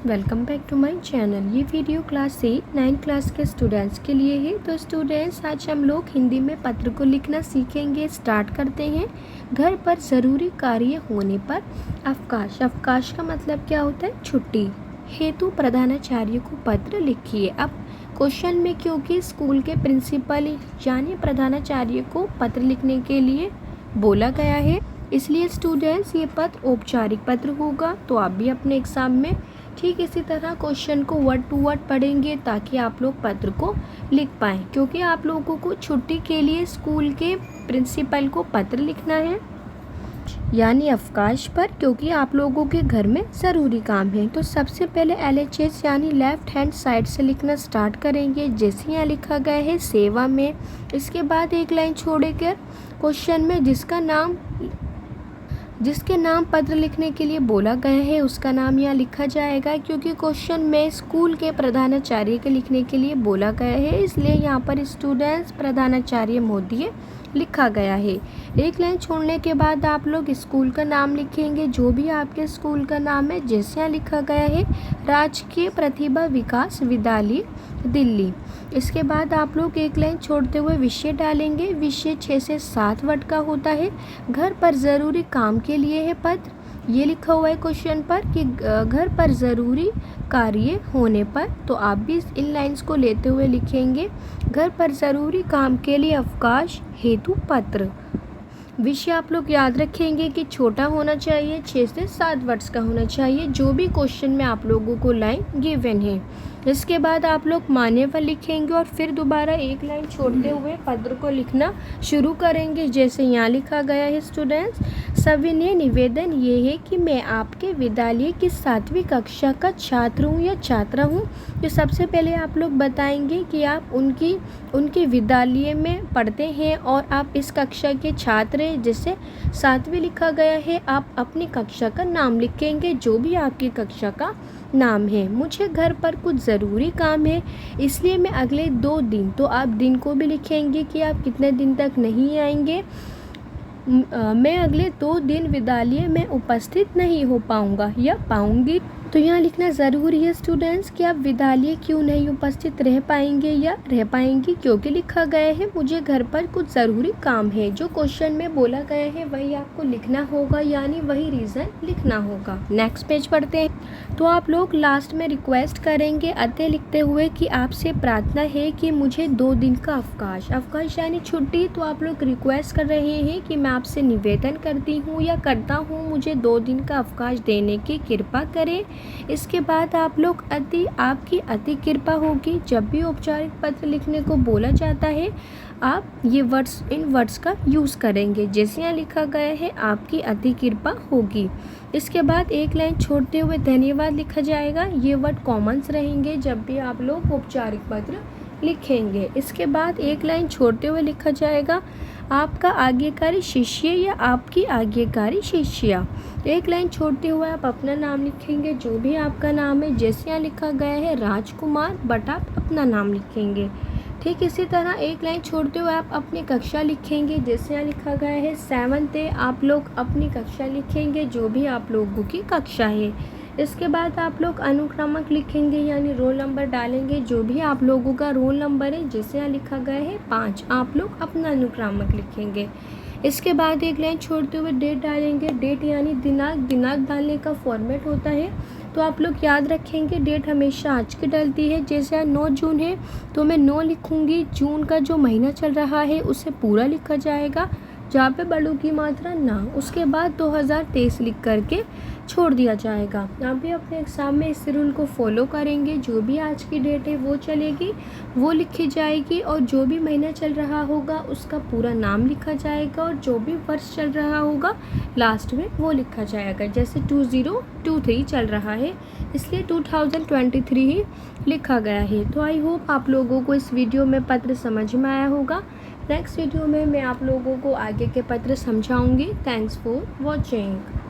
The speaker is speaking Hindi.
Welcome back to my channel. ये वीडियो क्लास 9 क्लास के स्टूडेंट्स के लिए है। तो स्टूडेंट्स, आज हम लोग हिंदी में पत्र को लिखना सीखेंगे। स्टार्ट करते हैं। घर पर ज़रूरी कार्य होने पर अवकाश। अवकाश का मतलब क्या होता है? छुट्टी हेतु प्रधानाचार्य को पत्र लिखिए। अब क्वेश्चन में क्योंकि स्कूल के प्रिंसिपल यानी प्रधानाचार्य को पत्र लिखने के लिए बोला गया है, इसलिए स्टूडेंट्स ये पत्र औपचारिक पत्र होगा। तो आप भी अपने एग्ज़ाम में ठीक इसी तरह क्वेश्चन को वर्ड टू वर्ड पढ़ेंगे ताकि आप लोग पत्र को लिख पाएँ, क्योंकि आप लोगों को छुट्टी के लिए स्कूल के प्रिंसिपल को पत्र लिखना है यानी अवकाश पर, क्योंकि आप लोगों के घर में ज़रूरी काम है। तो सबसे पहले LHS यानी लेफ्ट हैंड साइड से लिखना स्टार्ट करेंगे। जैसे यहाँ लिखा गया है सेवा में, इसके बाद एक लाइन छोड़कर क्वेश्चन में जिसके नाम पत्र लिखने के लिए बोला गया है उसका नाम यहाँ लिखा जाएगा, क्योंकि क्वेश्चन में स्कूल के प्रधानाचार्य के लिखने के लिए बोला गया है, इसलिए यहाँ पर स्टूडेंट्स प्रधानाचार्य महोदय लिखा गया है। एक लाइन छोड़ने के बाद आप लोग स्कूल का नाम लिखेंगे, जो भी आपके स्कूल का नाम है। जैसे यहाँ लिखा गया है राजकीय प्रतिभा विकास विद्यालय दिल्ली। इसके बाद आप लोग एक लाइन छोड़ते हुए विषय डालेंगे। विषय 6 से 7 वर्ड का होता है। घर पर ज़रूरी काम के लिए है पत्र। ये लिखा हुआ है क्वेश्चन पर कि घर पर ज़रूरी कार्य होने पर, तो आप भी इन लाइंस को लेते हुए लिखेंगे। घर पर ज़रूरी काम के लिए अवकाश हेतु पत्र। विषय आप लोग याद रखेंगे कि छोटा होना चाहिए, 6 से 7 वर्ड्स का होना चाहिए, जो भी क्वेश्चन में आप लोगों को लाइन गिवन है। इसके बाद आप लोग मान्यवर लिखेंगे और फिर दोबारा एक लाइन छोड़ते हुए पत्र को लिखना शुरू करेंगे। जैसे यहाँ लिखा गया है स्टूडेंट्स, सविनय निवेदन ये है कि मैं आपके विद्यालय की 7वीं कक्षा का छात्र हूँ या छात्रा हूँ। तो सबसे पहले आप लोग बताएंगे कि आप उनके विद्यालय में पढ़ते हैं और आप इस कक्षा के छात्र हैं। जैसे 7वीं लिखा गया है, आप अपनी कक्षा का नाम लिखेंगे, जो भी आपकी कक्षा का नाम है। मुझे घर पर कुछ ज़रूरी काम है, इसलिए मैं अगले 2 दिन, तो आप दिन को भी लिखेंगे कि आप कितने दिन तक नहीं आएंगे। मैं अगले 2 दिन विद्यालय में उपस्थित नहीं हो पाऊंगा या पाऊंगी। तो यहाँ लिखना ज़रूरी है स्टूडेंट्स कि आप विद्यालय क्यों नहीं उपस्थित रह पाएंगे या रह पाएंगी, क्योंकि लिखा गया है मुझे घर पर कुछ ज़रूरी काम है। जो क्वेश्चन में बोला गया है वही आपको लिखना होगा, यानी वही रीज़न लिखना होगा। नेक्स्ट पेज पढ़ते हैं। तो आप लोग लास्ट में रिक्वेस्ट करेंगे अतः लिखते हुए कि आपसे प्रार्थना है कि मुझे 2 दिन का अवकाश यानी छुट्टी। तो आप लोग रिक्वेस्ट कर रहे हैं कि मैं आपसे निवेदन करती हूँ या करता हूँ, मुझे 2 दिन का अवकाश देने की कृपा करें। इसके बाद आप लोग आपकी अति कृपा होगी। जब भी औपचारिक पत्र लिखने को बोला जाता है आप ये इन वर्ड्स का यूज़ करेंगे। जैसे यहाँ लिखा गया है आपकी अति कृपा होगी। इसके बाद एक लाइन छोड़ते हुए धन्यवाद लिखा जाएगा। ये वर्ड कॉमन्स रहेंगे जब भी आप लोग औपचारिक पत्र लिखेंगे। इसके बाद एक लाइन छोड़ते हुए लिखा जाएगा आपका आज्ञाकारी शिष्य या आपकी आज्ञाकारी शिष्या। एक लाइन छोड़ते हुए आप अपना नाम लिखेंगे, जो भी आपका नाम है। जैसे यहाँ लिखा गया है राजकुमार, बट आप अपना नाम लिखेंगे। ठीक इसी तरह एक लाइन छोड़ते हुए आप अपनी कक्षा लिखेंगे। जैसे यहाँ लिखा गया है 7th है, आप लोग अपनी कक्षा लिखेंगे, जो भी आप लोगों की कक्षा है। इसके बाद आप लोग अनुक्रमांक लिखेंगे यानी रोल नंबर डालेंगे, जो भी आप लोगों का रोल नंबर है। जैसे यहाँ लिखा गया है 5, आप लोग अपना अनुक्रमांक लिखेंगे। इसके बाद एक लाइन छोड़ते हुए डेट डालेंगे। डेट यानी दिनांक डालने का फॉर्मेट होता है, तो आप लोग याद रखेंगे डेट हमेशा आज की डलती है। जैसे 9 जून है तो मैं 9 लिखूंगी। जून का जो महीना चल रहा है उसे पूरा लिखा जाएगा, जहाँ पे बड़ों की मात्रा ना। उसके बाद 2023 लिख करके छोड़ दिया जाएगा। आप भी अपने एग्ज़ाम में इस रूल को फॉलो करेंगे। जो भी आज की डेट है वो चलेगी, वो लिखी जाएगी, और जो भी महीना चल रहा होगा उसका पूरा नाम लिखा जाएगा, और जो भी वर्ष चल रहा होगा लास्ट में वो लिखा जाएगा। जैसे 2023 चल रहा है, इसलिए 2023 ही लिखा गया है। तो आई होप आप लोगों को इस वीडियो में पत्र समझ में आया होगा। नेक्स्ट वीडियो में मैं आप लोगों को आगे के पत्र समझाऊंगी। Thanks for watching.